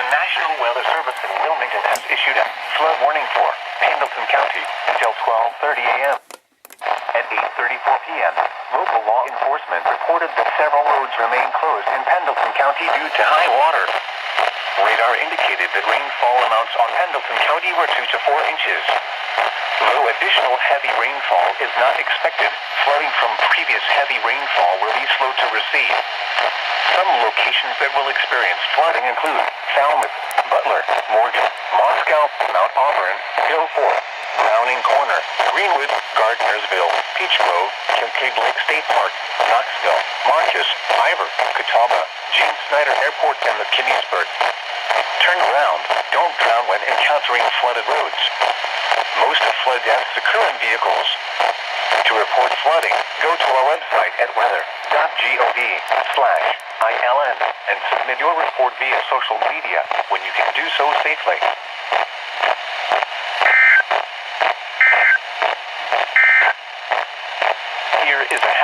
National Weather Service in Wilmington has issued a flood warning for Pendleton County until 12:30 a.m. At 8:34 p.m., local law enforcement reported that several roads remain closed in Pendleton County due to high water. Radar indicated that rainfall amounts on Pendleton County were 2 to 4 inches. Though additional heavy rainfall is not expected, flooding from previous heavy rainfall will be slow to recede. Some locations that will experience flooding include Falmouth, Butler, Morgan, Moscow, Mount Auburn, Hillfort, Browning Corner, Greenwood, Gardnersville, Peach Grove, Kincaid Lake State Park, Knoxville, Marcus, Ivor, Catawba, Gene Snyder Airport, and McKinney'sburg. Turn around. Don't drown when encountering flooded roads. Most flood deaths occur in vehicles. To report flooding, go to our website at weather.gov/ILN and submit your report via social media when you can do so safely. Here is a